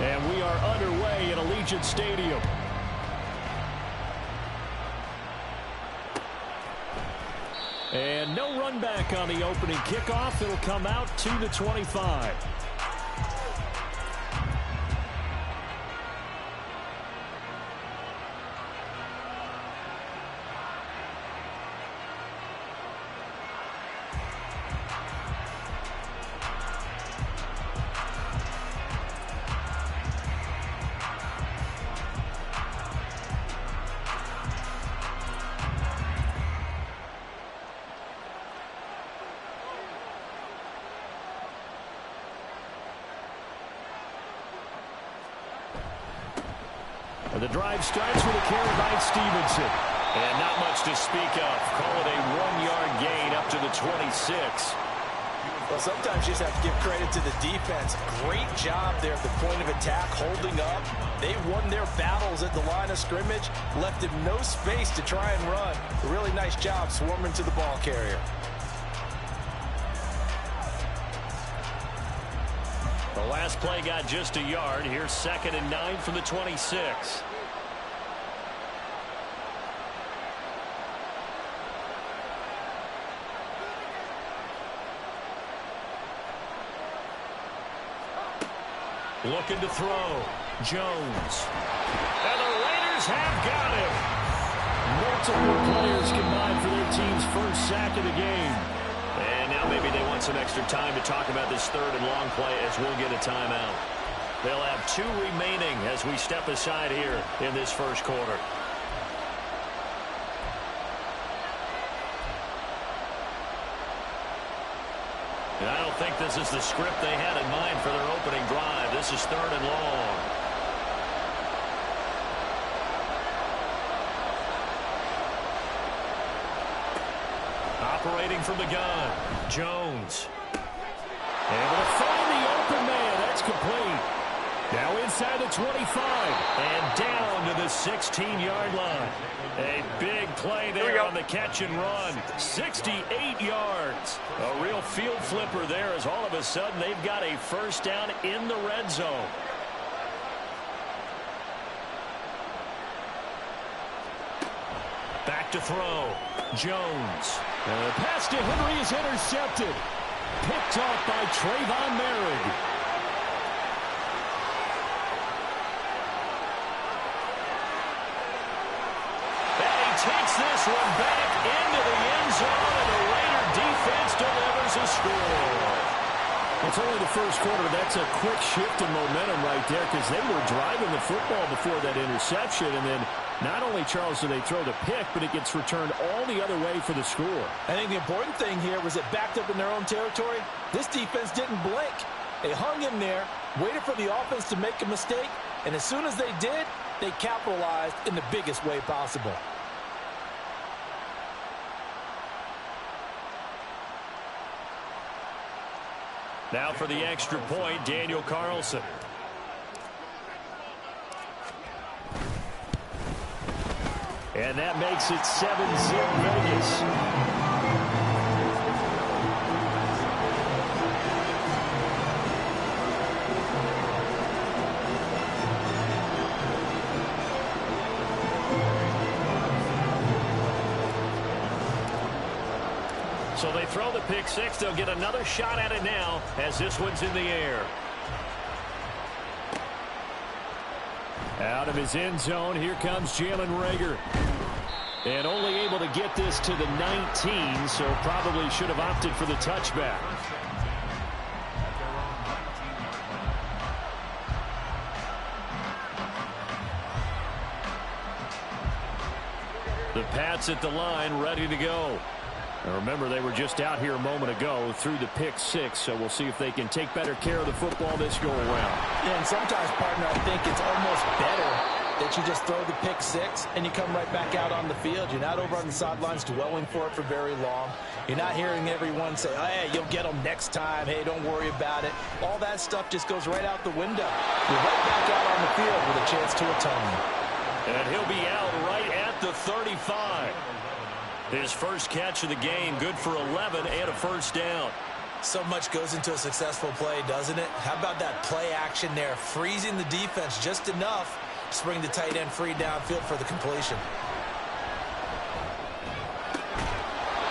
And we are underway at Allegiant Stadium. And no run back on the opening kickoff. It'll come out to the 25. The drive starts with a carry by Stevenson. And not much to speak of. Call it a 1-yard gain up to the 26. Well, sometimes you just have to give credit to the defense. Great job there at the point of attack, holding up. They won their battles at the line of scrimmage, left him no space to try and run. A really nice job swarming to the ball carrier. The last play got just a yard. Here's 2nd and 9 from the 26. Looking to throw. Jones. And the Raiders have got him. Multiple players combined for their team's first sack of the game. And now maybe they want some extra time to talk about this 3rd and long play as we'll get a timeout. They'll have 2 remaining as we step aside here in this first quarter. And I don't think this is the script they had in mind for their opening drive. This is 3rd and long. Operating from the gun, Jones. Able to find the open man. That's complete. Now inside the 25 and down to the 16-yard line. A big play there on the catch and run. 68 yards. A real field flipper there as all of a sudden they've got a first down in the red zone. Back to throw. Jones. The pass to Henry is intercepted. Picked off by Trayvon Merrick. And he takes this one back into the end zone, and the Raider defense delivers a score. It's only the first quarter. That's a quick shift in momentum right there because they were driving the football before that interception, and then not only, Charles, do they throw the pick, but it gets returned all the other way for the score. I think the important thing here was it backed up in their own territory. This defense didn't blink. They hung in there, waited for the offense to make a mistake, and as soon as they did, they capitalized in the biggest way possible. Now for the extra point, Daniel Carlson. And that makes it 7-zip Vegas. So they throw the pick six. They'll get another shot at it now as this one's in the air. Out of his end zone, here comes Jalen Reagor. And only able to get this to the 19, so probably should have opted for the touchback. The Pats at the line, ready to go. Now remember, they were just out here a moment ago through the pick six, so we'll see if they can take better care of the football this go-around. Yeah, and sometimes, partner, I think it's almost better that you just throw the pick six and you come right back out on the field. You're not over on the sidelines dwelling for it for very long. You're not hearing everyone say, oh, hey, you'll get them next time. Hey, don't worry about it. All that stuff just goes right out the window. You're right back out on the field with a chance to atone. And he'll be out right at the 35. His first catch of the game, good for 11 and a first down. So much goes into a successful play, doesn't it? How about that play action there, freezing the defense just enough to spring the tight end free downfield for the completion.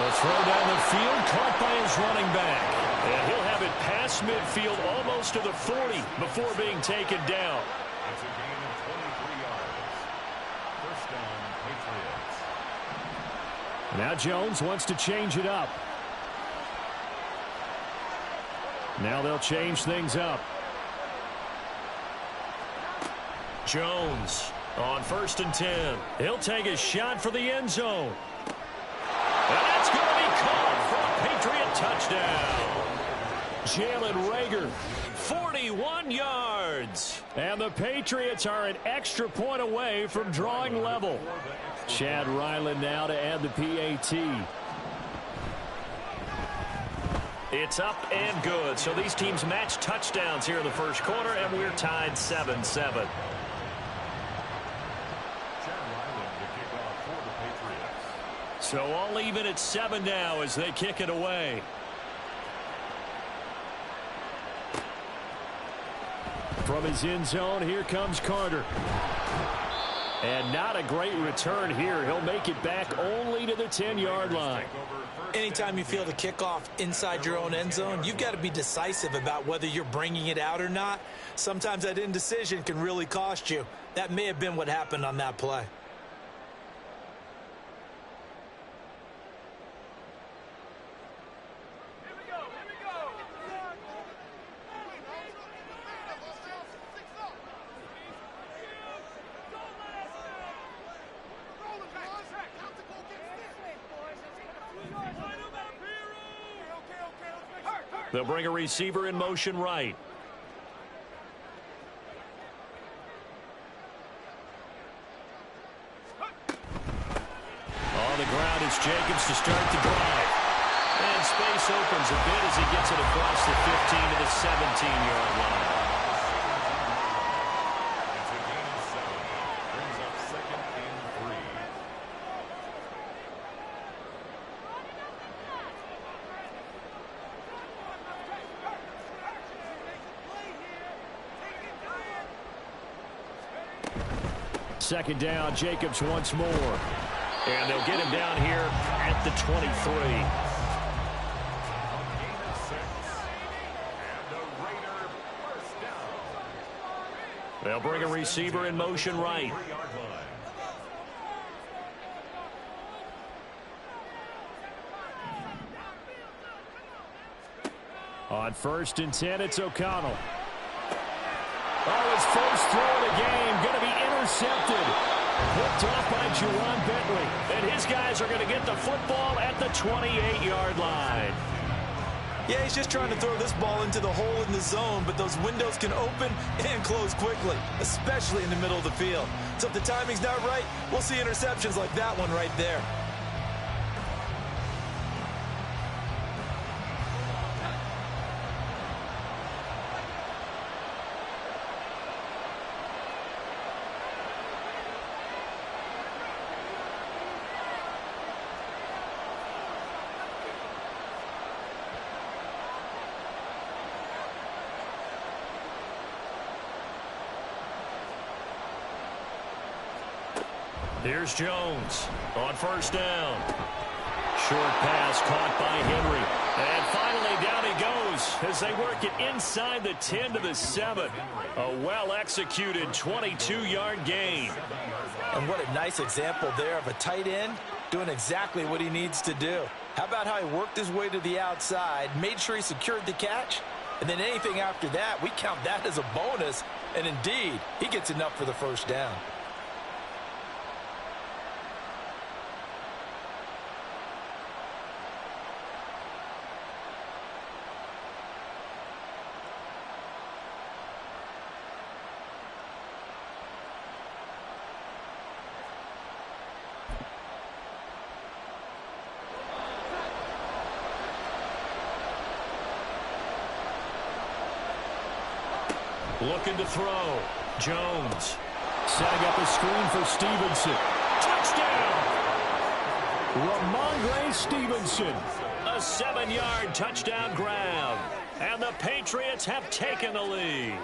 The throw down the field, caught by his running back. And he'll have it past midfield almost to the 40 before being taken down. It's a gain of 23 yards. First down, Patriots. Now Jones wants to change it up. Now they'll change things up. Jones on 1st and 10. He'll take a shot for the end zone. And that's going to be caught for a Patriot touchdown. Jalen Reagor, 41 yards. And the Patriots are an extra point away from drawing level. Chad Ryland now to add the PAT. It's up and good. So these teams match touchdowns here in the first quarter, and we're tied 7-7. So all even at 7 now as they kick it away. From his end zone, here comes Carter. And not a great return here. He'll make it back only to the 10-yard line. Anytime you feel the kickoff inside your own end zone, you've got to be decisive about whether you're bringing it out or not. Sometimes that indecision can really cost you. That may have been what happened on that play. They'll bring a receiver in motion right. On the ground is Jacobs to start the drive. And space opens a bit as he gets it across the 15 to the 17-yard line. It's a gain of 7. Brings up 2nd and 3. Second down, Jacobs once more. And they'll get him down here at the 23. Gain of 6. And the Raider first down. They'll bring a receiver in motion right. 3-yard line. On 1st and 10, it's O'Connell. Oh, his first throw of the game going to be intercepted. Picked off by Juwan Bentley. And his guys are going to get the football at the 28-yard line. Yeah, he's just trying to throw this ball into the hole in the zone, but those windows can open and close quickly, especially in the middle of the field. So if the timing's not right, we'll see interceptions like that one right there. Here's Jones on 1st down. Short pass caught by Henry. And finally down he goes as they work it inside the 10 to the 7. A well-executed 22-yard gain. And what a nice example there of a tight end doing exactly what he needs to do. How about how he worked his way to the outside, made sure he secured the catch, and then anything after that, we count that as a bonus. And indeed, he gets enough for the first down. Looking to throw. Jones setting up a screen for Stevenson. Touchdown! Ramondre Stevenson. A 7-yard touchdown grab. And the Patriots have taken the lead.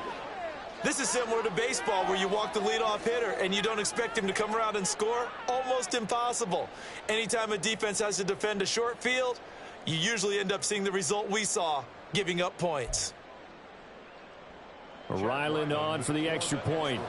This is similar to baseball where you walk the leadoff hitter and you don't expect him to come around and score. Almost impossible. Anytime a defense has to defend a short field, you usually end up seeing the result we saw, giving up points. Ryland on for the extra point.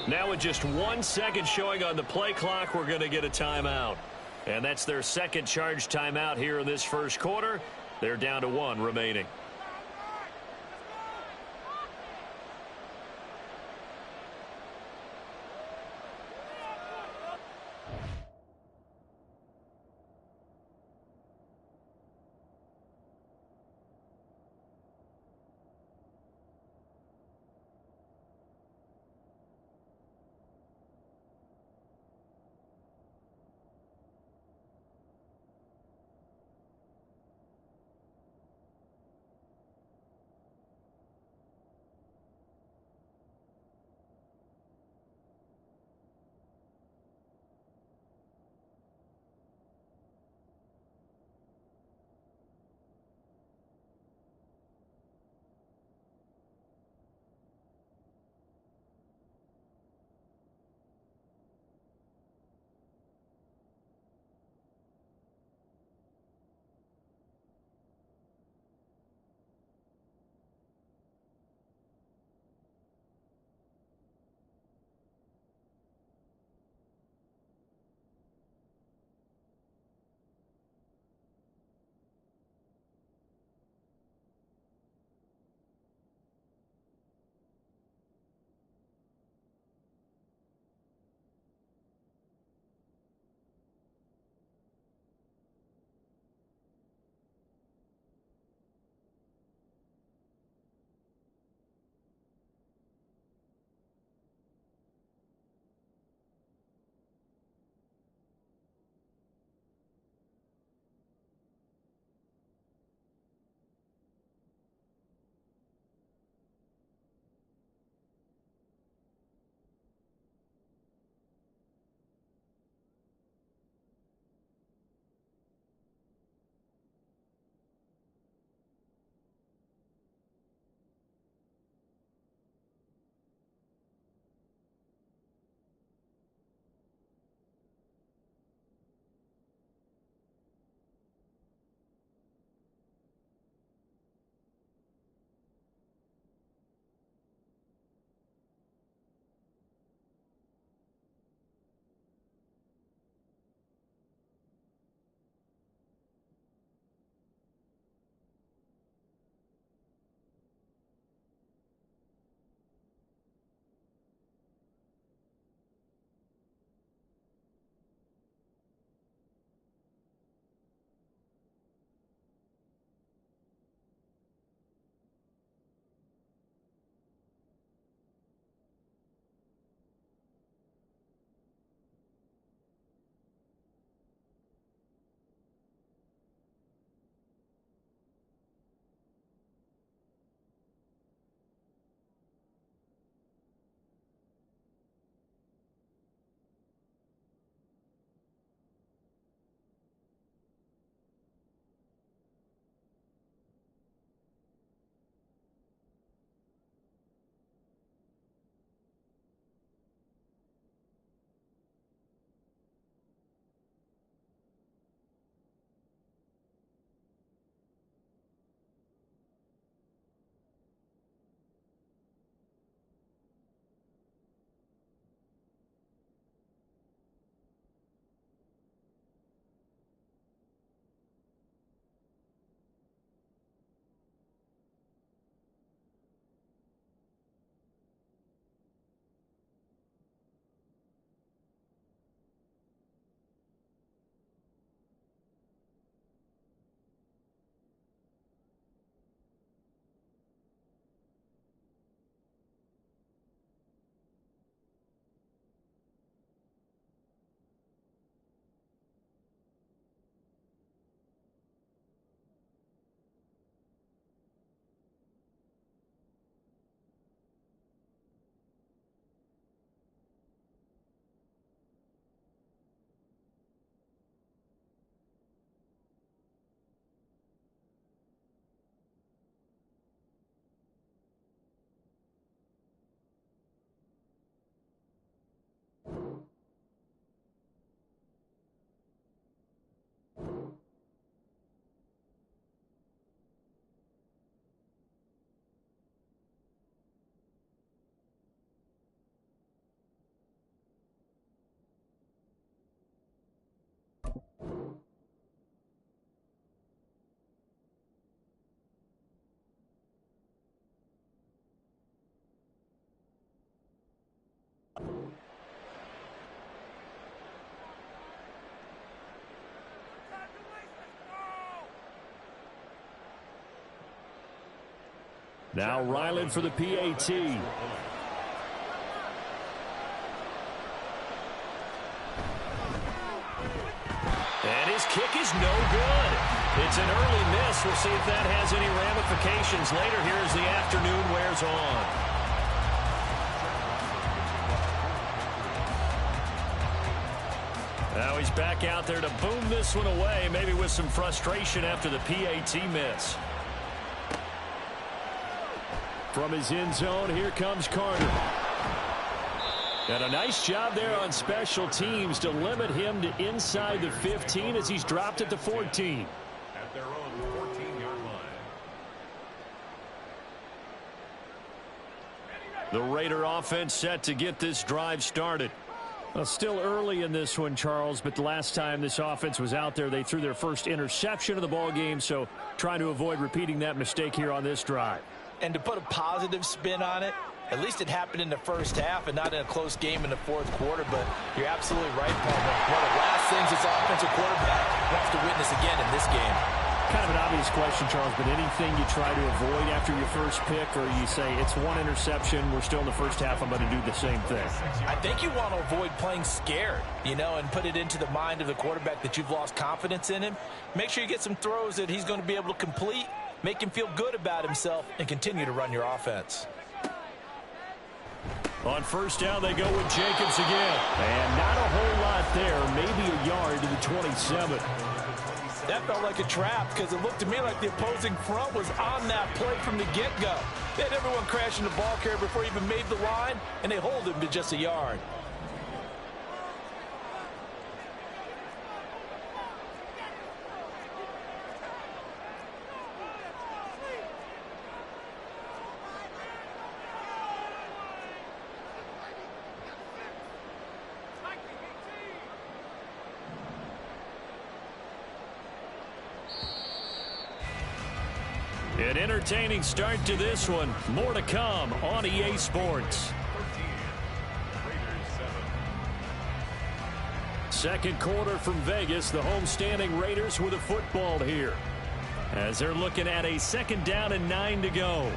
Now with just 1 second showing on the play clock, we're going to get a timeout. And that's their second charge timeout here in this first quarter. They're down to 1 remaining. Now Ryland for the PAT. And his kick is no good. It's an early miss. We'll see if that has any ramifications later here as the afternoon wears on. Now he's back out there to boom this one away, maybe with some frustration after the PAT miss. From his end zone, here comes Carter. And a nice job there on special teams to limit him to inside the 15 as he's dropped at the 14. At their own 14-yard line. The Raider offense set to get this drive started. Well, still early in this one, Charles, but the last time this offense was out there, they threw their first interception of the ball game, so trying to avoid repeating that mistake here on this drive. And to put a positive spin on it, at least it happened in the first half and not in a close game in the fourth quarter. But you're absolutely right, Palmer. One of the last things this offensive quarterback wants to witness again in this game. Kind of an obvious question, Charles, but anything you try to avoid after your first pick, or you say it's one interception, we're still in the first half, I'm going to do the same thing? I think you want to avoid playing scared, and put it into the mind of the quarterback that you've lost confidence in him. Make sure you get some throws that he's going to be able to complete, make him feel good about himself, and continue to run your offense. On first down, they go with Jacobs again. And not a whole lot there, maybe a yard to the 27. That felt like a trap because it looked to me like the opposing front was on that play from the get-go. They had everyone crashing the ball carrier before he even made the line, and they hold him to just a yard. An entertaining start to this one. More to come on EA Sports. 13. Raiders 7. Second quarter from Vegas. The homestanding Raiders with a football here, as they're looking at a second down and 9 to go.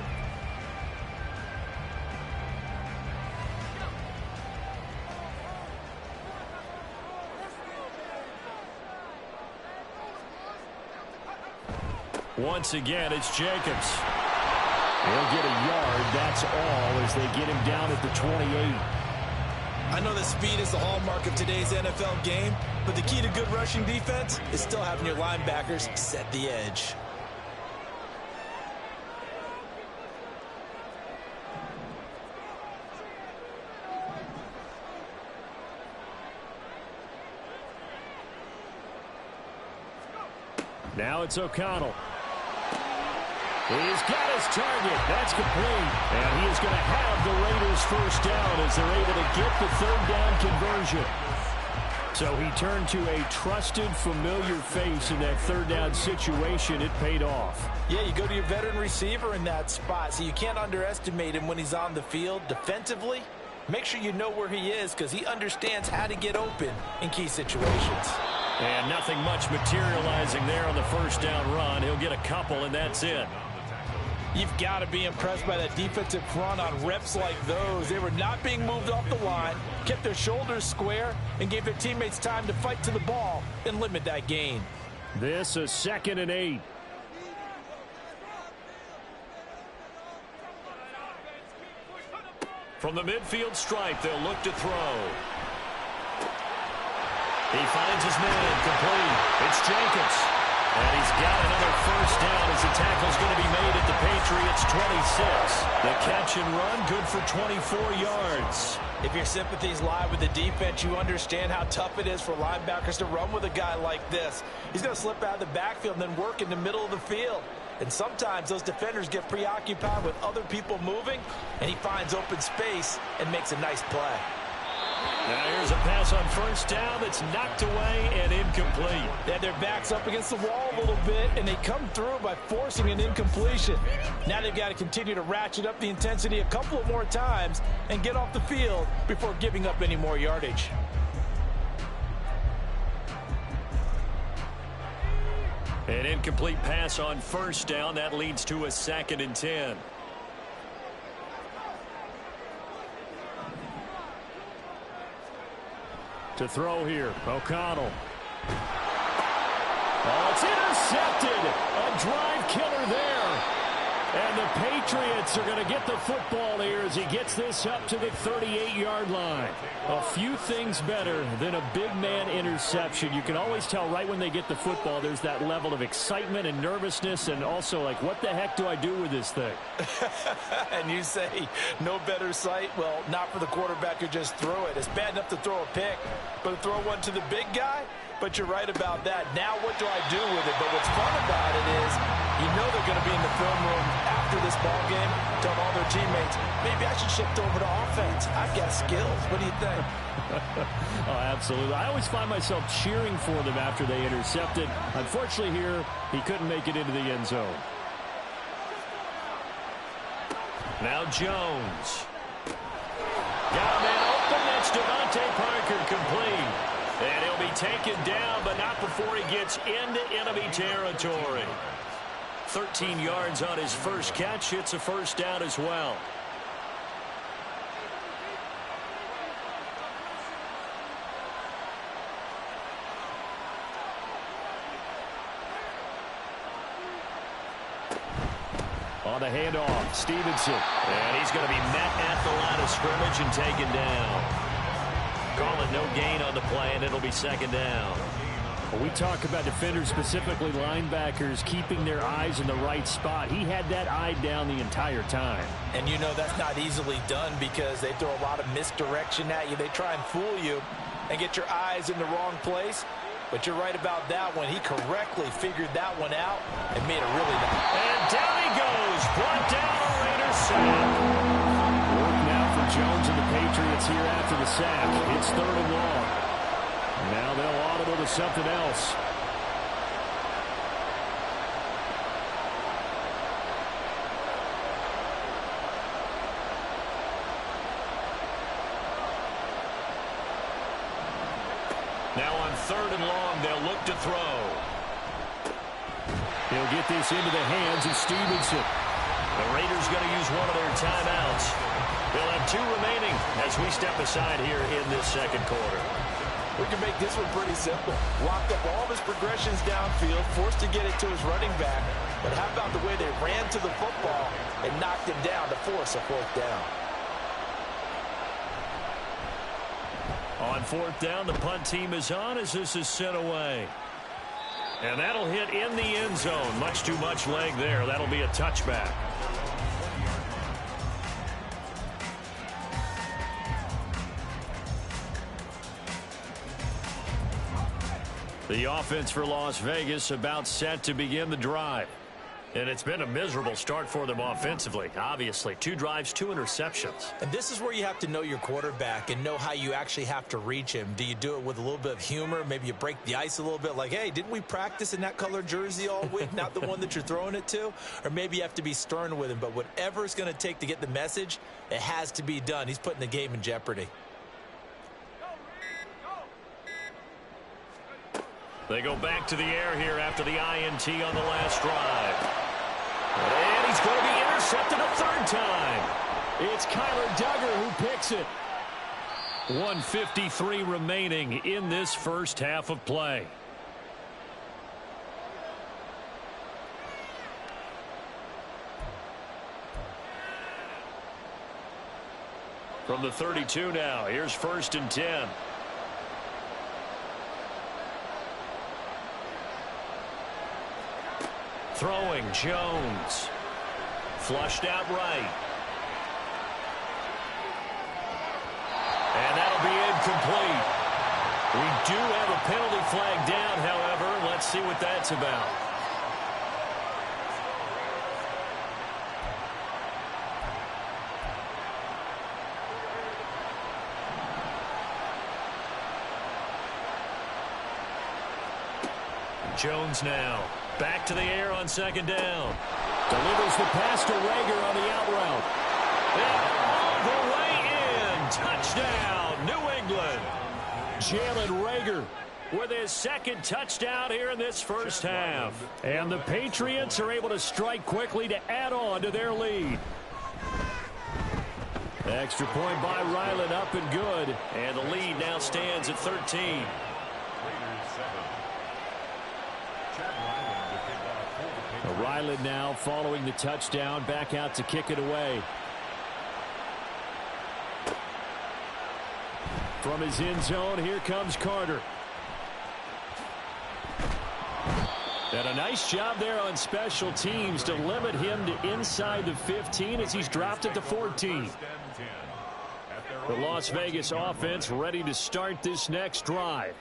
Once again, it's Jacobs. He'll get a yard, that's all, as they get him down at the 28. I know that speed is the hallmark of today's NFL game, but the key to good rushing defense is still having your linebackers set the edge. Now it's O'Connell. He's got his target. That's complete. And he is going to have the Raiders first down as they're able to get the third down conversion. So he turned to a trusted, familiar face in that third down situation. It paid off. Yeah, you go to your veteran receiver in that spot, so you can't underestimate him when he's on the field defensively. Make sure you know where he is because he understands how to get open in key situations. And nothing much materializing there on the first down run. He'll get a couple, and that's it. You've got to be impressed by that defensive front on reps like those. They were not being moved off the line, kept their shoulders square, and gave their teammates time to fight to the ball and limit that gain. This is 2nd and 8. From the midfield stripe, they'll look to throw. He finds his man, complete. It's Jacobs. And he's got another first down as the tackle's going to be made at the Patriots' 26. The catch and run, good for 24 yards. If your sympathies lie with the defense, you understand how tough it is for linebackers to run with a guy like this. He's going to slip out of the backfield and then work in the middle of the field. And sometimes those defenders get preoccupied with other people moving, and he finds open space and makes a nice play. Now here's a pass on first down that's knocked away and incomplete. They had their backs up against the wall a little bit, and they come through by forcing an incompletion. Now they've got to continue to ratchet up the intensity a couple of more times and get off the field before giving up any more yardage. An incomplete pass on first down. That leads to a 2nd and 10. To throw here, O'Connell. Oh, it's intercepted. A drive killer there. And the Patriots are going to get the football here as he gets this up to the 38-yard line. A few things better than a big man interception. You can always tell right when they get the football, there's that level of excitement and nervousness, and also like, what the heck do I do with this thing? And you say no better sight? Well, not for the quarterback who just threw it. It's bad enough to throw a pick, but to throw one to the big guy? But you're right about that. Now what do I do with it? But what's fun about it is you know they're going to be in the film room after this ball game, tell all their teammates, maybe I should shift over to offense. I've got skills. What do you think? Oh, absolutely. I always find myself cheering for them after they intercepted. Unfortunately here, he couldn't make it into the end zone. Now Jones. Got a man open. That's Devontae Parker complete. And he'll be taken down, but not before he gets into enemy territory. 13 yards on his first catch. It's a first down as well. On the handoff, Stevenson. And he's going to be met at the line of scrimmage and taken down. Call it no gain on the play, and it'll be second down. When we talk about defenders, specifically linebackers, keeping their eyes in the right spot, he had that eye down the entire time. And you know that's not easily done because they throw a lot of misdirection at you. They try and fool you and get your eyes in the wrong place. But you're right about that one. He correctly figured that one out and made it really nice. And down he goes. Brought down a Raider sack. Work now for Jones and the Patriots here after the sack. It's third and long. Now they'll audible to something else. Now on third and long, they'll look to throw. He'll get this into the hands of Stevenson. The Raiders going to use one of their timeouts. They'll have two remaining as we step aside here in this second quarter. We can make this one pretty simple. Locked up all of his progressions downfield, forced to get it to his running back. But how about the way they ran to the football and knocked him down to force a fourth down? On fourth down, the punt team is on as this is sent away. And that'll hit in the end zone. Much too much leg there. That'll be a touchback. The offense for Las Vegas about set to begin the drive. And it's been a miserable start for them offensively. Obviously, 2 drives, 2 interceptions. And this is where you have to know your quarterback and know how you actually have to reach him. Do you do it with a little bit of humor? Maybe you break the ice a little bit like, hey, didn't we practice in that color jersey all week? Not the one that you're throwing it to? Or maybe you have to be stern with him. But whatever it's going to take to get the message, it has to be done. He's putting the game in jeopardy. They go back to the air here after the INT on the last drive. And he's going to be intercepted a third time. It's Kyler Duggar who picks it. 1:53 remaining in this first half of play. From the 32 now, here's 1st and 10. Throwing, Jones. Flushed out right. And that'll be incomplete. We do have a penalty flag down, however. Let's see what that's about. Jones now. Back to the air on 2nd down. Delivers the pass to Rager on the out route. And all the way in. Touchdown, New England. Jalen Rager with his 2nd touchdown here in this first half. And the Patriots are able to strike quickly to add on to their lead. Extra point by Ryland, up and good. And the lead now stands at 13. Ryland now following the touchdown, back out to kick it away. From his end zone, here comes Carter. And a nice job there on special teams to limit him to inside the 15 as he's dropped at the 14. The Las Vegas offense ready to start this next drive.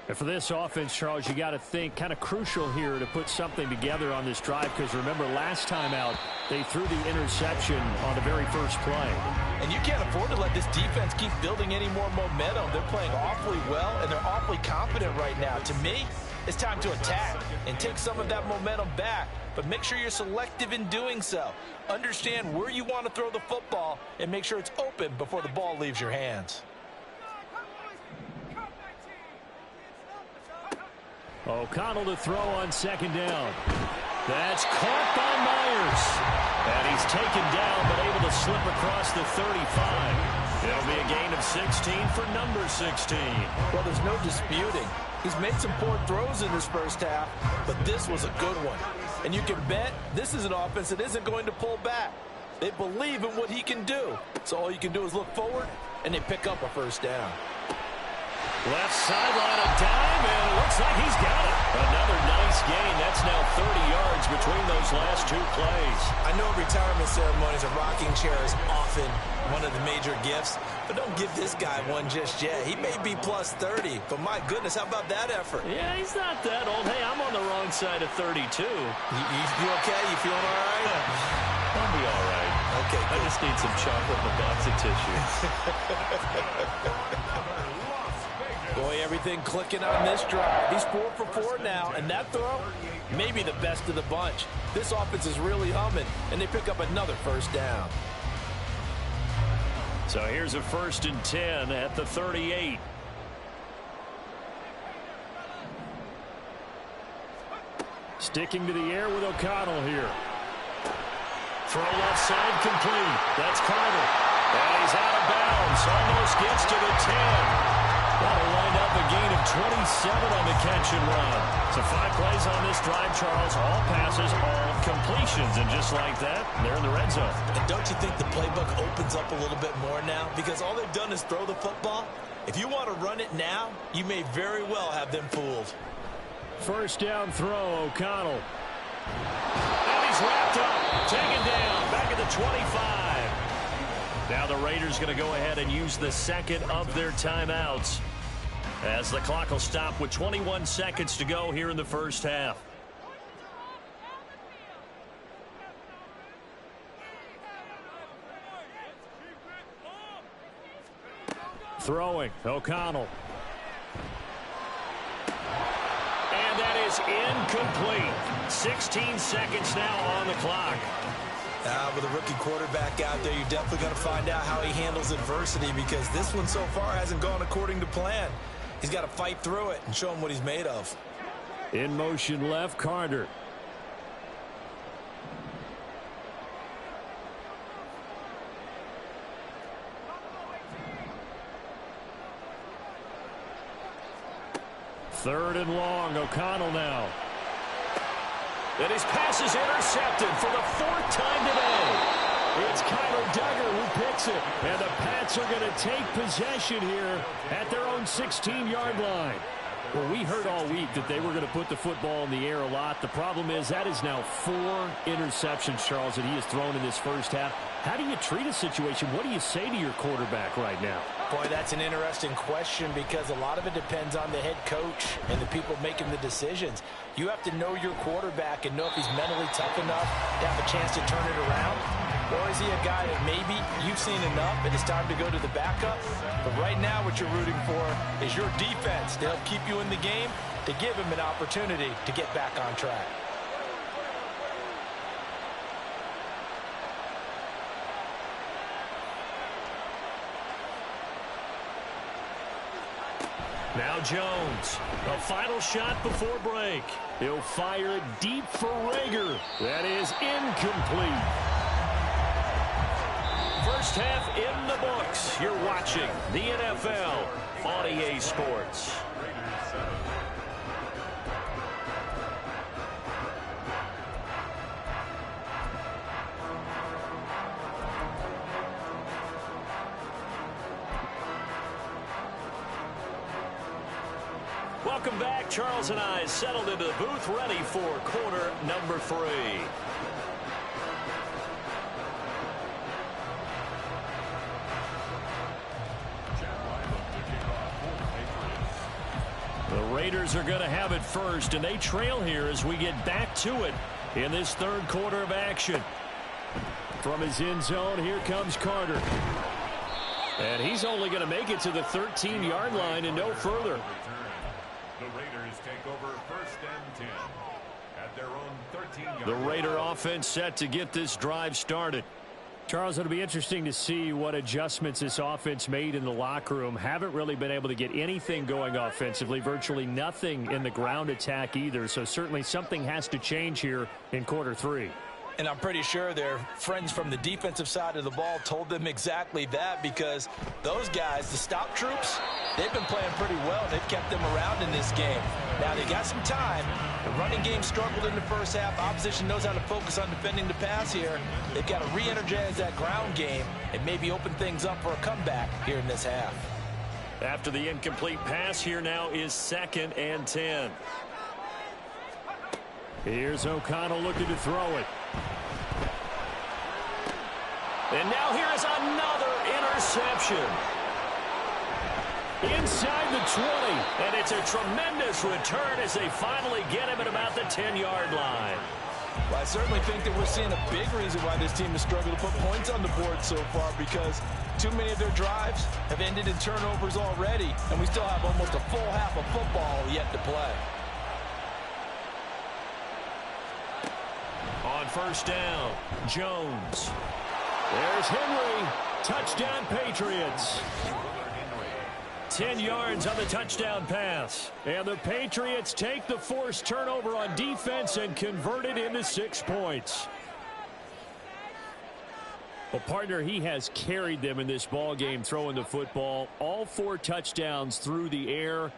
And for this offense, Charles, you got to think kind of crucial here to put something together on this drive, because remember last time out they threw the interception on the very first play. And you can't afford to let this defense keep building any more momentum. They're playing awfully well, and they're awfully confident right now. To me, it's time to attack and take some of that momentum back, but make sure you're selective in doing so. Understand where you want to throw the football and make sure it's open before the ball leaves your hands. O'Connell to throw on second down. That's caught by Myers. And he's taken down but able to slip across the 35. It'll be a gain of 16 for number 16. Well, there's no disputing. He's made some poor throws in this first half, but this was a good one. And you can bet this is an offense that isn't going to pull back. They believe in what he can do. So all you can do is look forward, and they pick up a first down. Left sideline, a dime, and it looks like he's got it. Another nice gain. That's now 30 yards between those last two plays. I know retirement ceremonies, a rocking chair is often one of the major gifts, but don't give this guy one just yet. He may be plus 30, but my goodness, how about that effort? Yeah, he's not that old. Hey, I'm on the wrong side of 32. You okay? You feeling all right? I'll be all right. Okay, I just need some chocolate and a box of tissues. Boy, everything clicking on this drive. He's 4 for 4 now, and that throw, maybe the best of the bunch. This offense is really humming, and they pick up another first down. So here's a 1st and 10 at the 38. Sticking to the air with O'Connell here. Throw left side complete. That's Carter. And he's out of bounds. Almost gets to the 10. That'll wind up a gain of 27 on the catch and run. So 5 plays on this drive, Charles. All passes, all completions. And just like that, they're in the red zone. And don't you think the playbook opens up a little bit more now? Because all they've done is throw the football. If you want to run it now, you may very well have them fooled. First down throw, O'Connell. And he's wrapped up, taken down, back at the 25. Now the Raiders going to go ahead and use the second of their timeouts, as the clock will stop with 21 seconds to go here in the first half. Throwing, O'Connell. And that is incomplete. 16 seconds now on the clock. With a rookie quarterback out there, you're definitely going to find out how he handles adversity, because this one so far hasn't gone according to plan. He's got to fight through it and show him what he's made of. In motion left, Carter. Third and long, O'Connell now. And his pass is intercepted for the 4th time today. It's Kyler Duggar who picks it. And the Pats are going to take possession here at their own 16-yard line. Well, we heard all week that they were going to put the football in the air a lot. The problem is that is now 4 interceptions, Charles, that he has thrown in this first half. How do you treat a situation? What do you say to your quarterback right now? Boy, that's an interesting question, because a lot of it depends on the head coach and the people making the decisions. You have to know your quarterback and know if he's mentally tough enough to have a chance to turn it around. Or is he a guy that maybe you've seen enough and it's time to go to the backup? But right now what you're rooting for is your defense to help keep you in the game, to give him an opportunity to get back on track. Now Jones, a final shot before break. He'll fire it deep for Rager. That is incomplete. First half in the books. You're watching the NFL on EA Sports. Welcome back. Charles and I settled into the booth, ready for quarter number 3. The Raiders are going to have it first, and they trail here as we get back to it in this third quarter of action. From his end zone, here comes Carter. And he's only going to make it to the 13-yard line and no further. The Raiders take over first and 10 at their own 13-yard line. The Raider offense set to get this drive started. Charles, it'll be interesting to see what adjustments this offense made in the locker room. Haven't really been able to get anything going offensively, virtually nothing in the ground attack either. So certainly something has to change here in quarter 3. And I'm pretty sure their friends from the defensive side of the ball told them exactly that, because those guys, the stop troops, they've been playing pretty well. They've kept them around in this game. Now, they got some time. The running game struggled in the first half. Opposition knows how to focus on defending the pass here. They've got to re-energize that ground game and maybe open things up for a comeback here in this half. After the incomplete pass, here now is 2nd and 10. Here's O'Connell looking to throw it. And now here is another interception. Inside the 20, and it's a tremendous return as they finally get him at about the 10-yard line. Well, I certainly think that we're seeing a big reason why this team has struggled to put points on the board so far, because too many of their drives have ended in turnovers already, and we still have almost a full half of football yet to play. On first down, Jones. There's Henry. Touchdown, Patriots. 10 yards on the touchdown pass. And the Patriots take the forced turnover on defense and convert it into 6 points. Well, partner, he has carried them in this ball game throwing the football. All 4 touchdowns through the air.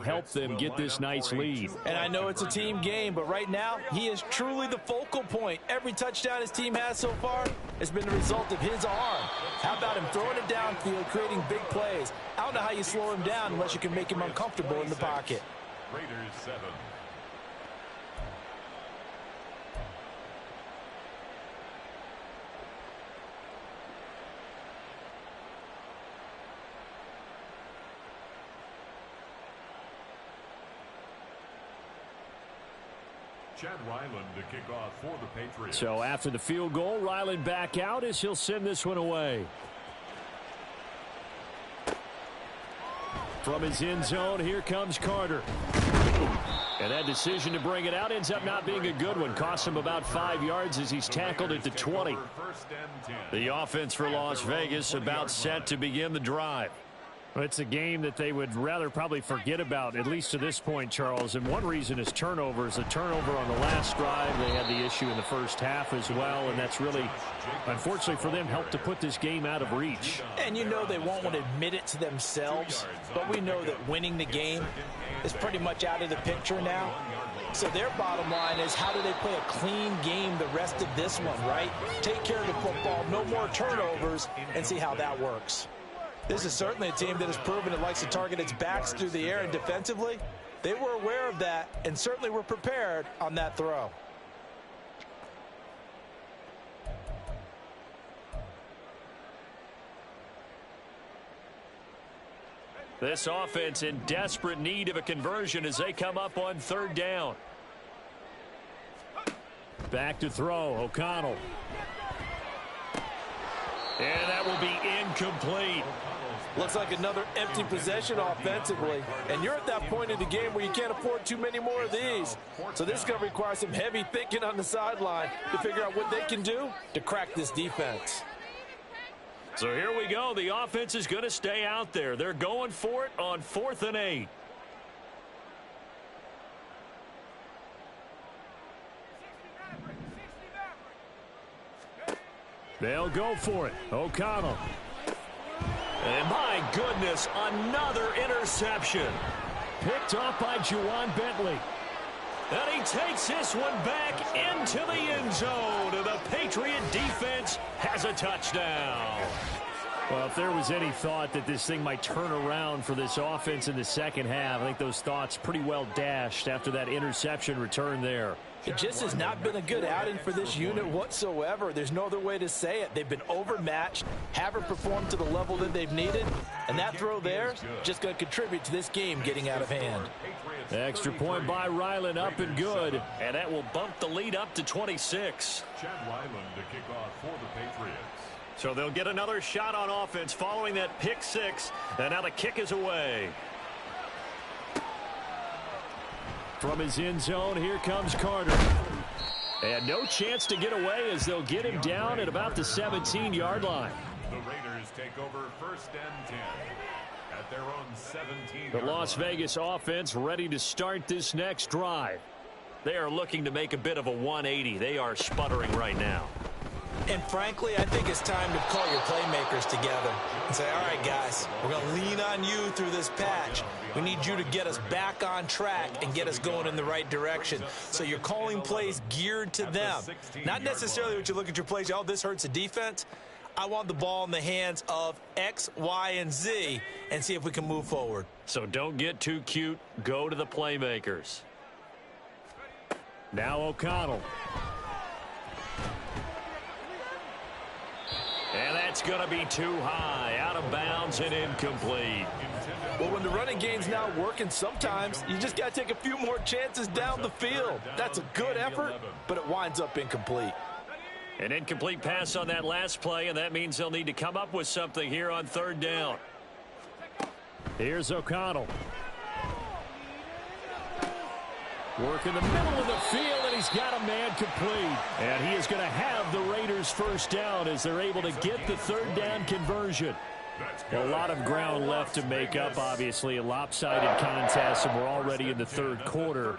help them get this nice lead. And I know it's a team game, but right now, he is truly the focal point. Every touchdown his team has so far has been the result of his arm. How about him throwing it downfield, creating big plays? I don't know how you slow him down unless you can make him uncomfortable in the pocket. Raiders 7. Chad Ryland to kick off for the Patriots. So after the field goal, Ryland back out as he'll send this one away. From his end zone, here comes Carter. And that decision to bring it out ends up not being a good one. Cost him about 5 yards as he's tackled at the 20. The offense for Las Vegas about set to begin the drive. It's a game that they would rather probably forget about, at least to this point, Charles. And one reason is turnovers. A turnover on the last drive. They had the issue in the first half as well, and that's really, unfortunately for them, helped to put this game out of reach. And you know they won't want to admit it to themselves, but we know that winning the game is pretty much out of the picture now. So their bottom line is, how do they play a clean game the rest of this one, right? Take care of the football, no more turnovers, and see how that works. This is certainly a team that has proven it likes to target its backs through the air, and defensively, they were aware of that and certainly were prepared on that throw. This offense in desperate need of a conversion as they come up on third down. Back to throw, O'Connell. And that will be incomplete. Looks like another empty possession offensively. And you're at that point in the game where you can't afford too many more of these. So this is going to require some heavy thinking on the sideline to figure out what they can do to crack this defense. So here we go. The offense is going to stay out there. They're going for it on 4th and 8. They'll go for it. O'Connell. And my goodness, another interception. Picked off by Juwan Bentley. And he takes this one back into the end zone. And the Patriot defense has a touchdown. Well, if there was any thought that this thing might turn around for this offense in the second half, I think those thoughts pretty well dashed after that interception return there. It just has not been a good outing for this unit whatsoever. There's no other way to say it. They've been overmatched, haven't performed to the level that they've needed, and that throw there just going to contribute to this game getting out of hand. The extra point by Ryland up and good. And that will bump the lead up to 26. Chad Ryland to kick off for the Patriots. So they'll get another shot on offense following that pick six. And now the kick is away. From his end zone, here comes Carter. And no chance to get away as they'll get him down at about the 17-yard line. The Raiders take over 1st and 10 at their own 17. The Las Vegas offense ready to start this next drive. They are looking to make a bit of a 180. They are sputtering right now. And frankly, I think it's time to call your playmakers together and say, all right, guys, we're going to lean on you through this patch. We need you to get us back on track and get us going in the right direction. So you're calling plays geared to them. Not necessarily what you look at your plays, oh, this hurts the defense. I want the ball in the hands of X, Y, and Z and see if we can move forward. So don't get too cute. Go to the playmakers. Now O'Connell. And that's going to be too high, out of bounds and incomplete. Well, when the running game's not working, sometimes you just got to take a few more chances down the field. That's a good effort, but it winds up incomplete. An incomplete pass on that last play, and that means they'll need to come up with something here on 3rd down. Here's O'Connell. Work in the middle of the field, and he's got a man complete. And he is going to have the Raiders' first down as they're able to get the 3rd down conversion. Well, a lot of ground left to make up, obviously. A lopsided contest, and we're already in the third quarter.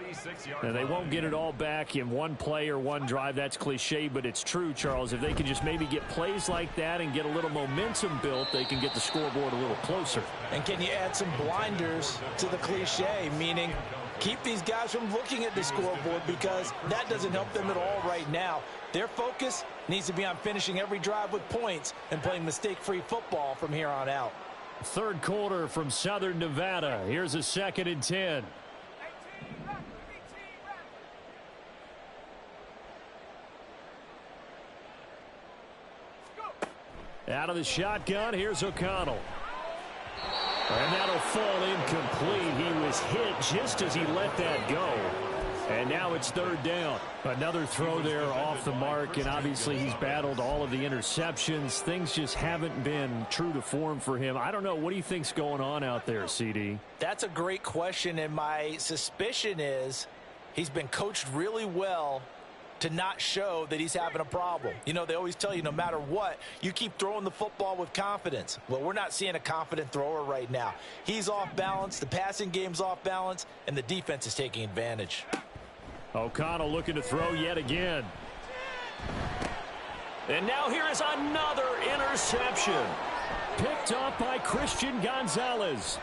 And they won't get it all back in one play or one drive. That's cliche, but it's true, Charles. If they can just maybe get plays like that and get a little momentum built, they can get the scoreboard a little closer. And can you add some blinders to the cliche, meaning keep these guys from looking at the scoreboard, because that doesn't help them at all right now. Their focus needs to be on finishing every drive with points and playing mistake-free football from here on out. Third quarter from Southern Nevada. Here's a 2nd and 10. Out of the shotgun, here's O'Connell. And that'll fall incomplete. He was hit just as he let that go. And now it's 3rd down. Another throw there off the mark, and obviously he's battled all of the interceptions. Things just haven't been true to form for him. I don't know. What do you think's going on out there, CD? That's a great question, and my suspicion is he's been coached really well to not show that he's having a problem. You know, they always tell you no matter what, you keep throwing the football with confidence. Well, we're not seeing a confident thrower right now. He's off balance, the passing game's off balance, and the defense is taking advantage. O'Connell looking to throw yet again. And now here is another interception. Picked up by Christian Gonzalez.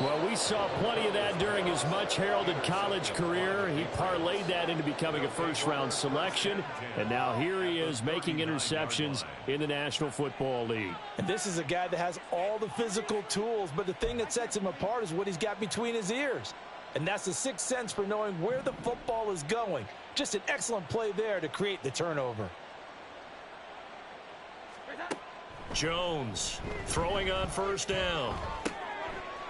Well, we saw plenty of that during his much-heralded college career. He parlayed that into becoming a first-round selection, and now here he is making interceptions in the National Football League. And this is a guy that has all the physical tools, but the thing that sets him apart is what he's got between his ears. And that's the sixth sense for knowing where the football is going. Just an excellent play there to create the turnover. Jones throwing on 1st down.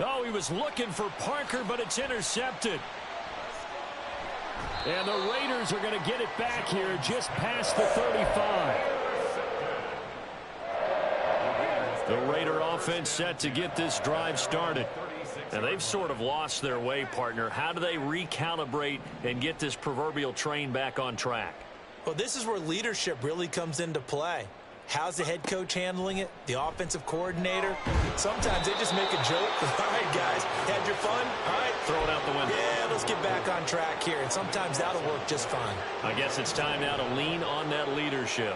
Oh, he was looking for Parker, but it's intercepted. And the Raiders are going to get it back here just past the 35. The Raider offense set to get this drive started. And they've sort of lost their way, partner. How do they recalibrate and get this proverbial train back on track? Well, this is where leadership really comes into play. How's the head coach handling it? The offensive coordinator? Sometimes they just make a joke. All right, guys, had your fun? All right. Throw it out the window. Yeah, let's get back on track here. And sometimes that'll work just fine. I guess it's time now to lean on that leadership.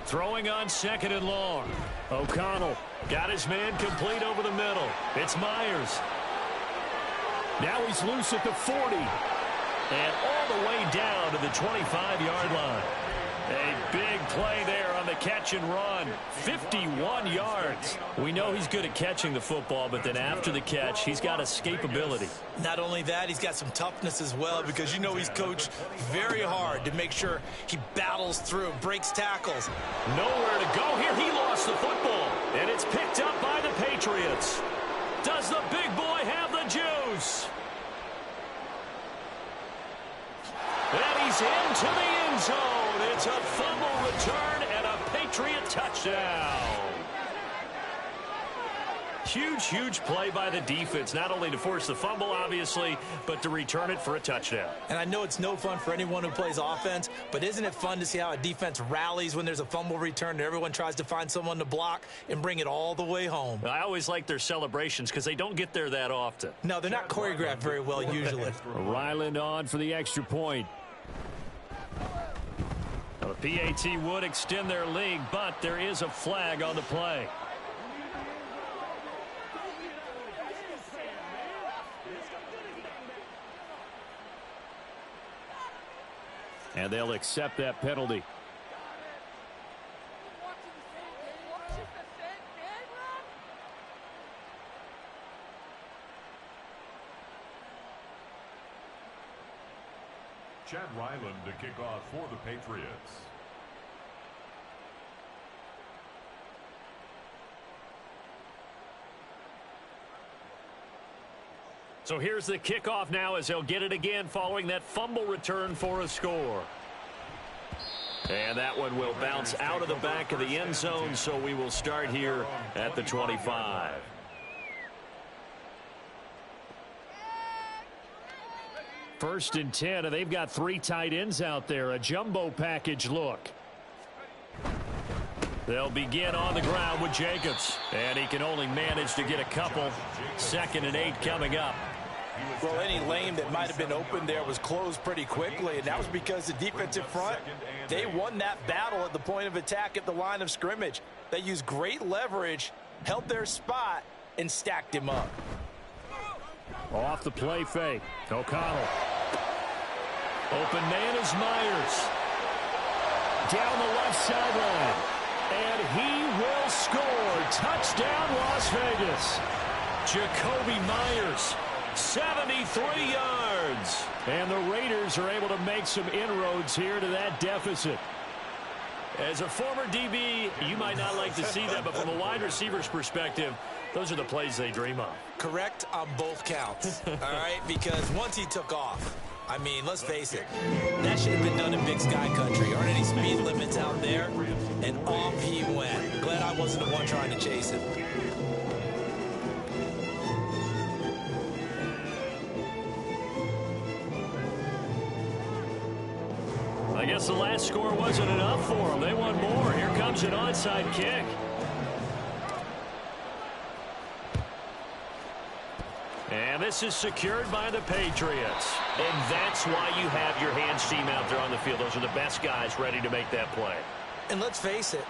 Throwing on 2nd and long. O'Connell got his man complete over the middle. It's Myers. Now he's loose at the 40. And all the way down to the 25-yard line. A big play there on the catch and run. 51 yards. We know he's good at catching the football, but then after the catch, he's got escapability. Not only that, he's got some toughness as well, because you know he's coached very hard to make sure he battles through, breaks tackles. Nowhere to go here. He lost the football, and it's picked up by the Patriots. Does the big boy have the juice? And he's into the end zone. It's a fumble return and a Patriot touchdown. Huge play by the defense, not only to force the fumble, obviously, but to return it for a touchdown. And I know it's no fun for anyone who plays offense, but isn't it fun to see how a defense rallies when there's a fumble return and everyone tries to find someone to block and bring it all the way home? I always like their celebrations because they don't get there that often. No, they're not choreographed very well usually. Ryland on for the extra point. The PAT would extend their lead, but there is a flag on the play. And they'll accept that penalty. Chad Ryland to kick off for the Patriots. So here's the kickoff now as they'll get it again following that fumble return for a score. And that one will bounce out of the back of the end zone, so we will start here at the 25. First and 10, and they've got 3 tight ends out there. A jumbo package look. They'll begin on the ground with Jacobs. And he can only manage to get a couple. 2nd and 8 coming up. Well, any lane that might have been open there was closed pretty quickly, and that was because the defensive front, they won that battle at the point of attack at the line of scrimmage. They used great leverage, held their spot, and stacked him up. Off the play fake. O'Connell. Open man is Myers. Down the left sideline. And he will score. Touchdown, Las Vegas. Jacoby Myers, 73 yards. And the Raiders are able to make some inroads here to that deficit. As a former DB, you might not like to see that, but from a wide receiver's perspective, those are the plays they dream of. Correct on both counts, all right? Because once he took off, I mean, let's face it, that should have been done in Big Sky Country. Aren't any speed limits out there? And off he went. Glad I wasn't the one trying to chase him. I guess the last score wasn't enough for them. They want more. Here comes an onside kick. And this is secured by the Patriots. And that's why you have your hands team out there on the field. Those are the best guys ready to make that play. And let's face it,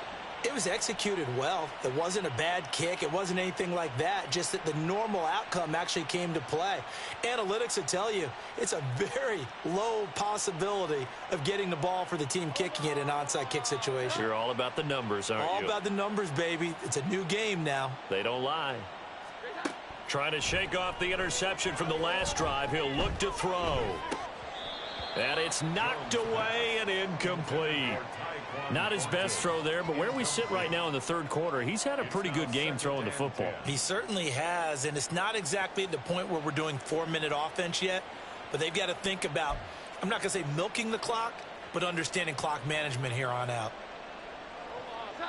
it was executed well. It wasn't a bad kick. It wasn't anything like that. Just that the normal outcome actually came to play. Analytics will tell you it's a very low possibility of getting the ball for the team kicking it in an onside kick situation. You're all about the numbers, aren't you? All about the numbers, baby. It's a new game now. They don't lie. Trying to shake off the interception from the last drive. He'll look to throw. And it's knocked away and incomplete. Not his best throw there, but where we sit right now in the third quarter, he's had a pretty good game throwing the football. He certainly has, and it's not exactly at the point where we're doing 4-minute offense yet, but they've got to think about, I'm not going to say milking the clock, but understanding clock management here on out.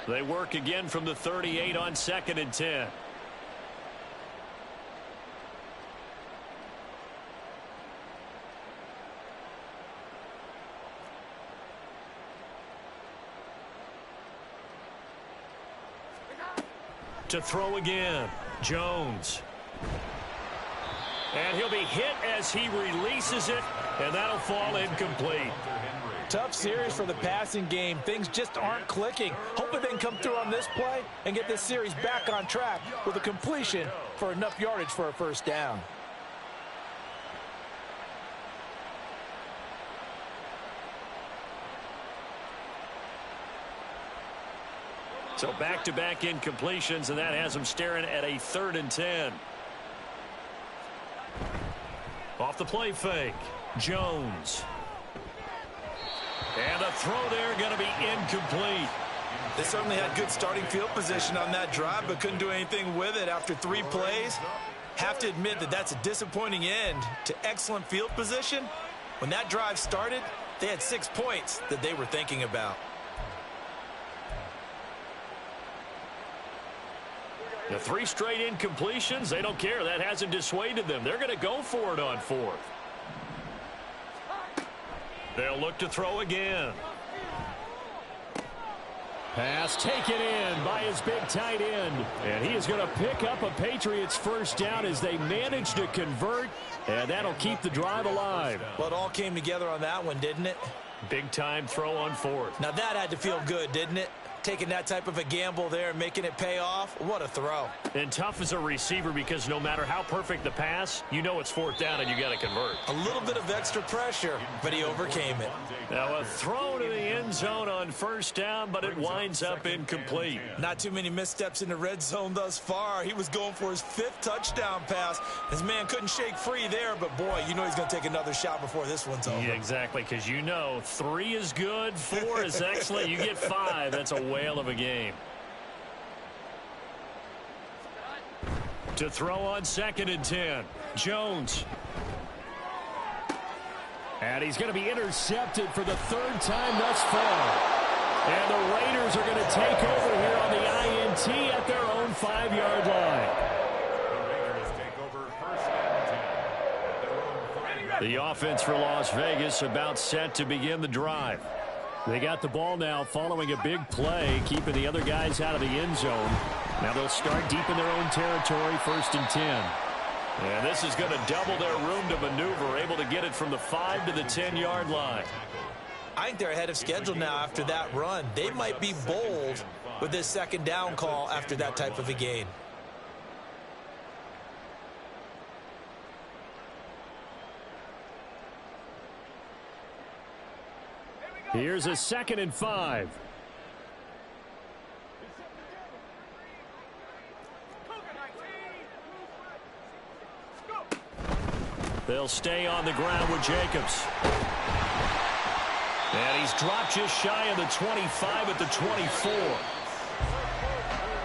They work again from the 38 on 2nd and 10. To throw again, Jones. And he'll be hit as he releases it, and that'll fall incomplete. Tough series for the passing game. Things just aren't clicking. Hoping they can come through on this play and get this series back on track with a completion for enough yardage for a first down. So back-to-back incompletions, and that has them staring at a 3rd and 10. Off the play fake, Jones. And the throw there going to be incomplete. They certainly had good starting field position on that drive, but couldn't do anything with it after 3 plays. Have to admit that that's a disappointing end to excellent field position. When that drive started, they had 6 points that they were thinking about. The 3 straight incompletions, they don't care. That hasn't dissuaded them. They're going to go for it on 4th. They'll look to throw again. Pass taken in by his big tight end. And he is going to pick up a Patriots first down as they manage to convert. And that'll keep the drive alive. Well, it all came together on that one, didn't it? Big time throw on 4th. Now that had to feel good, didn't it? Taking that type of a gamble there and making it pay off. What a throw. And tough as a receiver because no matter how perfect the pass, you know it's 4th down and you got to convert. A little bit of extra pressure, but he overcame it. Now a throw to the end zone on 1st down, but it winds up incomplete. Not too many missteps in the red zone thus far. He was going for his 5th touchdown pass. His man couldn't shake free there, but boy, you know he's going to take another shot before this one's over. Yeah, exactly, because you know 3 is good, 4 is excellent. You get 5. That's a whale of a game. To throw on 2nd and 10. Jones. And he's going to be intercepted for the 3rd time thus far. And the Raiders are going to take over here on the INT at their own 5-yard line. The Raiders take over 1st and 10 at their own 5-yard The offense for Las Vegas about set to begin the drive. They got the ball now following a big play, keeping the other guys out of the end zone. Now they'll start deep in their own territory, 1st and 10. And this is going to double their room to maneuver, able to get it from the 5 to the 10-yard line. I think they're ahead of schedule now after that run. They might be bold with this 2nd down call after that type of a gain. Here's a 2nd and 5. They'll stay on the ground with Jacobs. And he's dropped just shy of the 25 at the 24.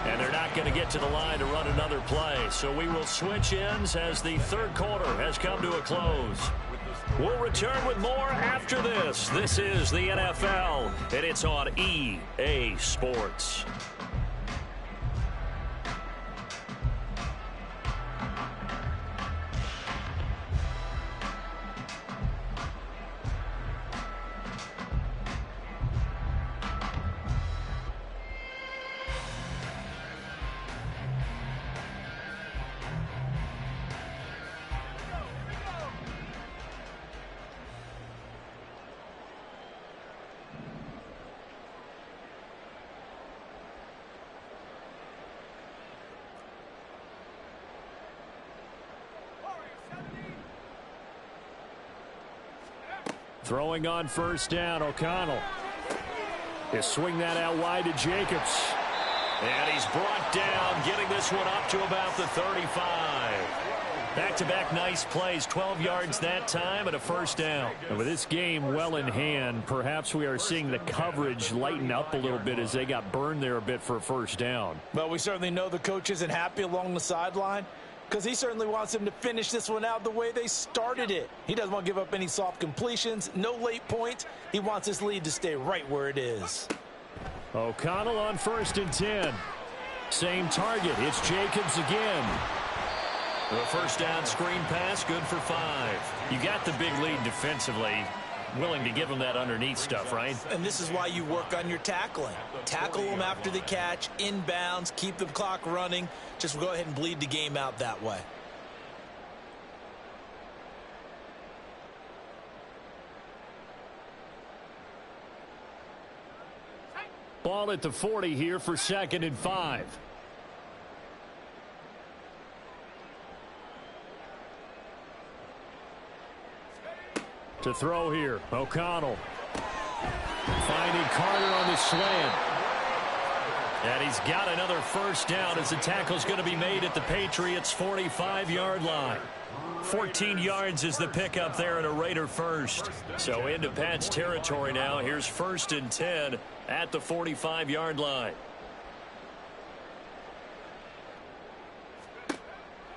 And they're not going to get to the line to run another play. So we will switch ends as the 3rd quarter has come to a close. We'll return with more after this. This is the NFL, and it's on EA Sports. Throwing on 1st down, O'Connell. He'll swing that out wide to Jacobs. And he's brought down, getting this one up to about the 35. Back-to-back nice plays, 12 yards that time and a 1st down. And with this game well in hand, perhaps we are seeing the coverage lighten up a little bit as they got burned there a bit for a 1st down. Well, we certainly know the coach isn't happy along the sideline, because he certainly wants them to finish this one out the way they started it. He doesn't want to give up any soft completions, no late points. He wants his lead to stay right where it is. O'Connell on 1st and 10. Same target. It's Jacobs again. The 1st down screen pass, good for 5. You got the big lead defensively. Willing to give them that underneath stuff, right? And this is why you work on your tackling. Tackle them after the catch, inbounds, keep the clock running. Just go ahead and bleed the game out that way. Ball at the 40 here for 2nd and 5. To throw here, O'Connell. Finding Carter on the slant. And he's got another 1st down as the tackle's going to be made at the Patriots' 45-yard line. 14 yards is the pickup there at a Raider 1st. So into Pat's territory now. Here's 1st and 10 at the 45-yard line.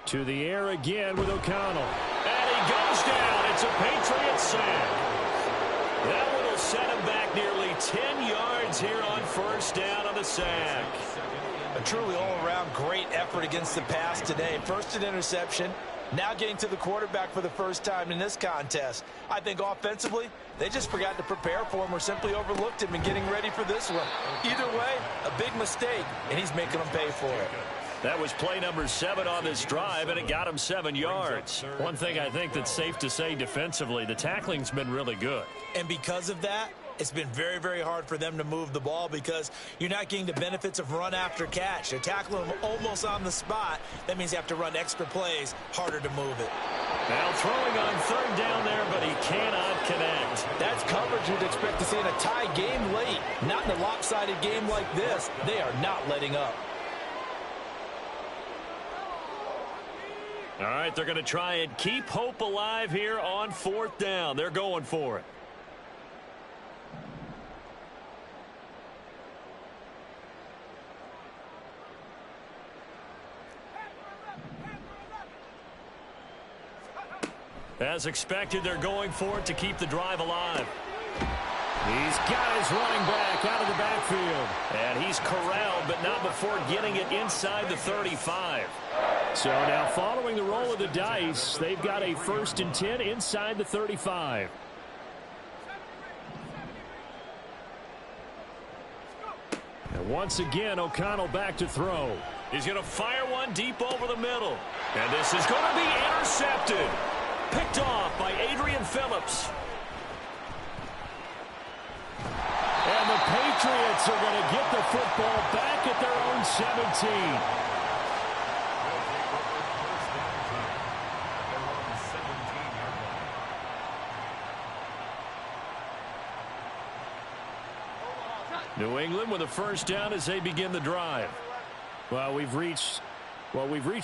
To the air again with O'Connell. And he goes down. It's a Patriot sack. That one will set him back nearly 10 yards here on 1st down on the sack. A truly all-around great effort against the pass today. First an interception, now getting to the quarterback for the 1st time in this contest. I think offensively, they just forgot to prepare for him or simply overlooked him in getting ready for this one. Either way, a big mistake, and he's making them pay for it. That was play number 7 on this drive, and it got him 7 yards. One thing I think that's safe to say defensively, the tackling's been really good. And because of that, it's been very, very hard for them to move the ball because you're not getting the benefits of run after catch. They're tackling them almost on the spot. That means you have to run extra plays, harder to move it. Now throwing on 3rd down there, but he cannot connect. That's coverage you'd expect to see in a tie game late. Not in a lopsided game like this. They are not letting up. All right, they're going to try and keep hope alive here on 4th down. They're going for it. As expected, they're going for it to keep the drive alive. He's got his running back out of the backfield. And he's corralled, but not before getting it inside the 35. So now following the roll of the dice, they've got a 1st and 10 inside the 35. And once again, O'Connell back to throw. He's going to fire one deep over the middle. And this is going to be intercepted. Picked off by Adrian Phillips. And the Patriots are going to get the football back at their own 17. New England with a 1st down as they begin the drive. Well, we've reached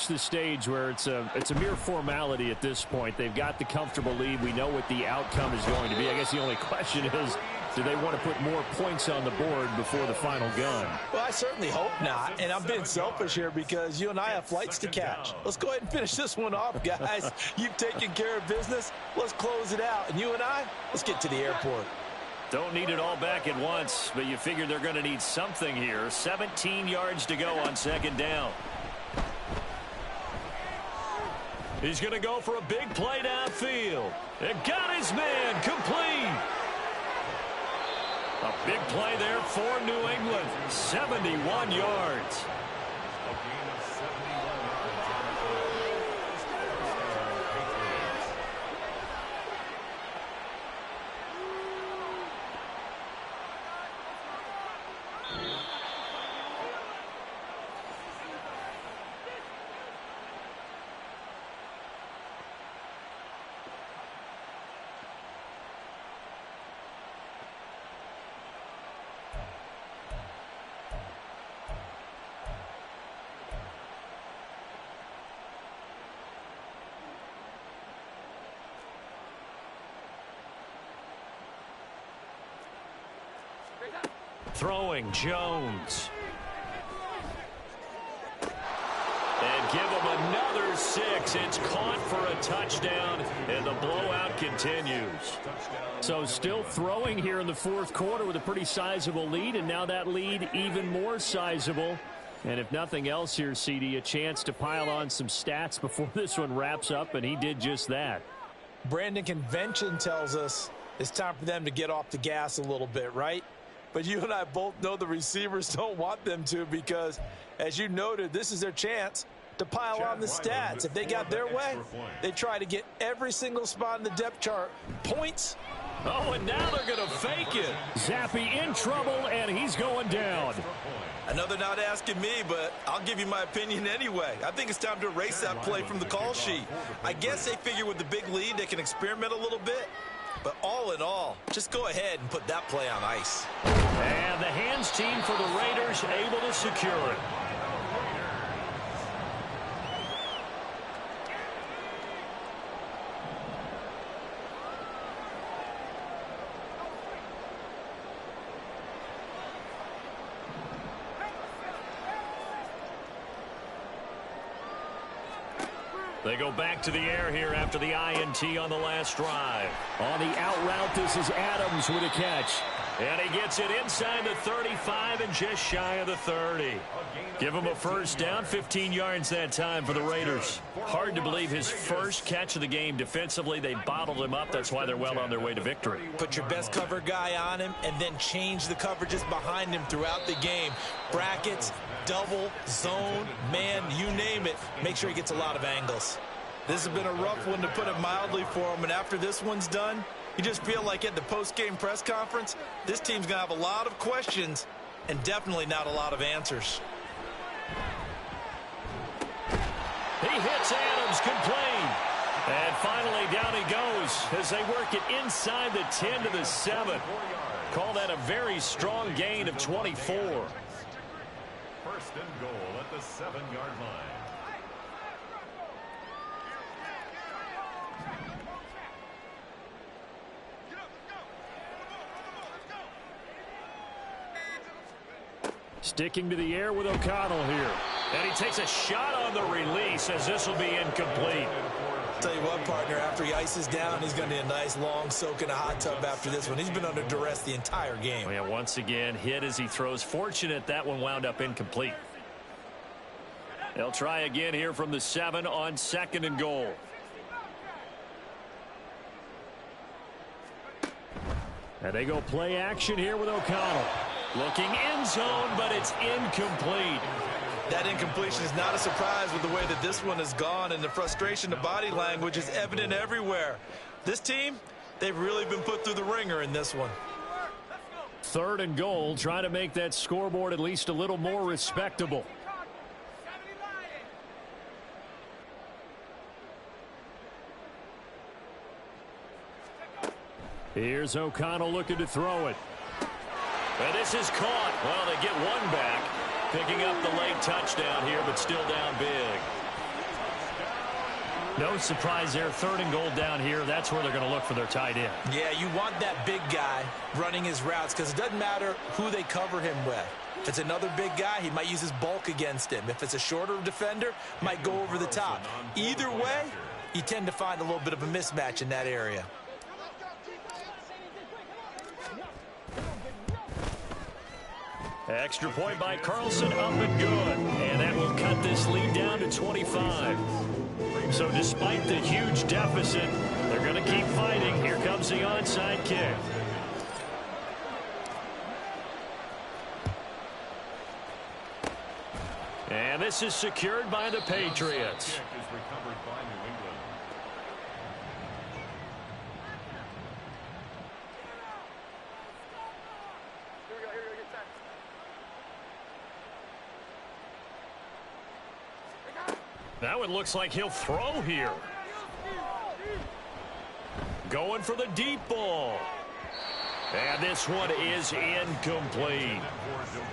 the stage where it's a mere formality at this point. They've got the comfortable lead. We know what the outcome is going to be. I guess the only question is, do they want to put more points on the board before the final gun? Well, I certainly hope not, and I'm being selfish here because you and I have flights to catch. Let's go ahead and finish this one off, guys. You've taken care of business. Let's close it out, and you and I, let's get to the airport. Don't need it all back at once, but you figure they're going to need something here. 17 yards to go on 2nd down. He's going to go for a big play downfield. And got his man complete. A big play there for New England. 71 yards. Throwing Jones. And give him another 6. It's caught for a touchdown, and the blowout continues. So still throwing here in the 4th quarter with a pretty sizable lead, and now that lead even more sizable. And if nothing else here, CD, a chance to pile on some stats before this one wraps up, and he did just that. Brandon, convention tells us it's time for them to get off the gas a little bit, right? But you and I both know the receivers don't want them to because, as you noted, this is their chance to pile on the stats. If they got their way, they try to get every single spot in the depth chart points. Oh, and now they're going to fake it. Zappe in trouble, and he's going down. I know they're not asking me, but I'll give you my opinion anyway. I think it's time to erase that play from the call sheet. I guess they figure with the big lead they can experiment a little bit. But all in all, just go ahead and put that play on ice. And the hands team for the Raiders able to secure it. They go back to the air here after the INT on the last drive. On the out route, this is Adams with a catch. And he gets it inside the 35 and just shy of the 30. Give him a 1st down, 15 yards that time for the Raiders. Hard to believe his first catch of the game defensively. They bottled him up. That's why they're well on their way to victory. Put your best cover guy on him and then change the coverages behind him throughout the game. Brackets, double, zone, man, you name it. Make sure he gets a lot of angles. This has been a rough one, to put it mildly, for him. And after this one's done, you just feel like at the post-game press conference, this team's going to have a lot of questions and definitely not a lot of answers. He hits Adams complete. And finally down he goes as they work it inside the 10 to the 7. Call that a very strong gain of 24. 1st and goal at the 7-yard line. Sticking to the air with O'Connell here. And he takes a shot on the release as this will be incomplete. Tell you what, partner, after he ices down, he's going to need a nice long soak in a hot tub after this one. He's been under duress the entire game. Yeah, once again, hit as he throws. Fortunate that one wound up incomplete. They'll try again here from the 7 on 2nd and goal. And they go play action here with O'Connell. Looking end zone, but it's incomplete. That incompletion is not a surprise with the way that this one has gone, and the frustration, the body language is evident everywhere. This team, they've really been put through the ringer in this one. 3rd and goal, trying to make that scoreboard at least a little more respectable. Here's O'Connell looking to throw it. And this is caught. Well, they get one back. Picking up the late touchdown here, but still down big. No surprise there. 3rd and goal down here. That's where they're going to look for their tight end. Yeah, you want that big guy running his routes because it doesn't matter who they cover him with. If it's another big guy, he might use his bulk against him. If it's a shorter defender, might go over the top. Either way, you tend to find a little bit of a mismatch in that area. Extra point by Carlson, up and good. And that will cut this lead down to 25. So despite the huge deficit, they're going to keep fighting. Here comes the onside kick. And this is secured by the Patriots. That one looks like he'll throw here. Going for the deep ball. And this one is incomplete.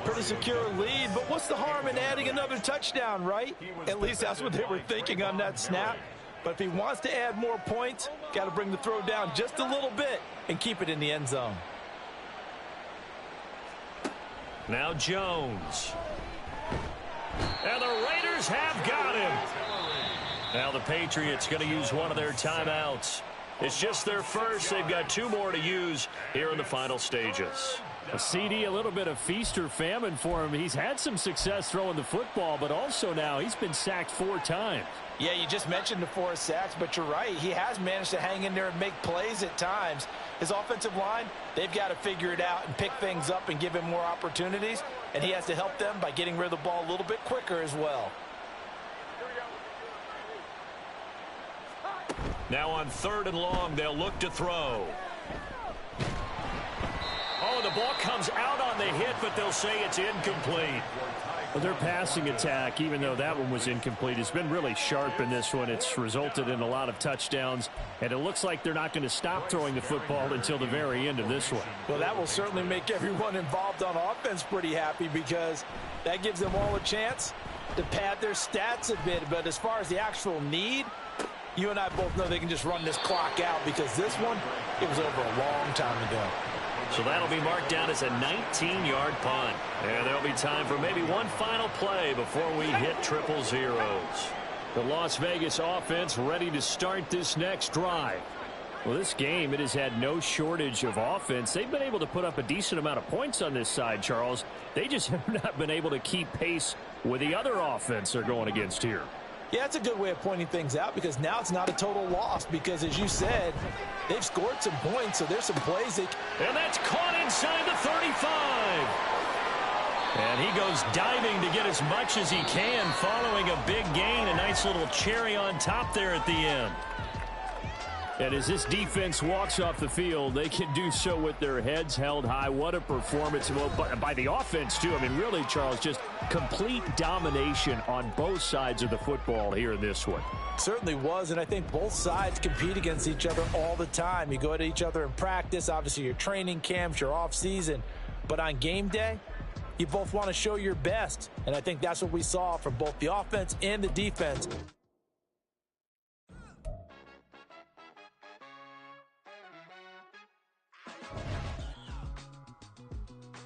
Pretty secure lead, but what's the harm in adding another touchdown, right? At least that's what they were thinking on that snap. But if he wants to add more points, got to bring the throw down just a little bit and keep it in the end zone. Now Jones. And the Raiders have got him. Now the Patriots going to use one of their timeouts. It's just their first. They've got 2 more to use here in the final stages. A CD, a little bit of feast or famine for him. He's had some success throwing the football, but also now he's been sacked 4 times. Yeah, you just mentioned the 4 sacks, but you're right. He has managed to hang in there and make plays at times. His offensive line, they've got to figure it out and pick things up and give him more opportunities, and he has to help them by getting rid of the ball a little bit quicker as well. Now on 3rd and long, they'll look to throw. Oh, the ball comes out on the hit, but they'll say it's incomplete. Well, their passing attack, even though that one was incomplete, has been really sharp in this one. It's resulted in a lot of touchdowns, and it looks like they're not going to stop throwing the football until the very end of this one. Well, that will certainly make everyone involved on offense pretty happy because that gives them all a chance to pad their stats a bit. But as far as the actual need, you and I both know they can just run this clock out because this one, it was over a long time ago. So that'll be marked down as a 19-yard punt. And there'll be time for maybe one final play before we hit 000. The Las Vegas offense ready to start this next drive. Well, this game, it has had no shortage of offense. They've been able to put up a decent amount of points on this side, Charles. They just have not been able to keep pace with the other offense they're going against here. Yeah, that's a good way of pointing things out because now it's not a total loss because, as you said, they've scored some points, so there's some plays. And that's caught inside the 35. And he goes diving to get as much as he can following a big gain. A nice little cherry on top there at the end. And as this defense walks off the field, they can do so with their heads held high. What a performance by the offense, too. I mean, really, Charles, just complete domination on both sides of the football here in this one. Certainly was, and I think both sides compete against each other all the time. You go at each other in practice, obviously your training camps, your off-season. But on game day, you both want to show your best. And I think that's what we saw from both the offense and the defense.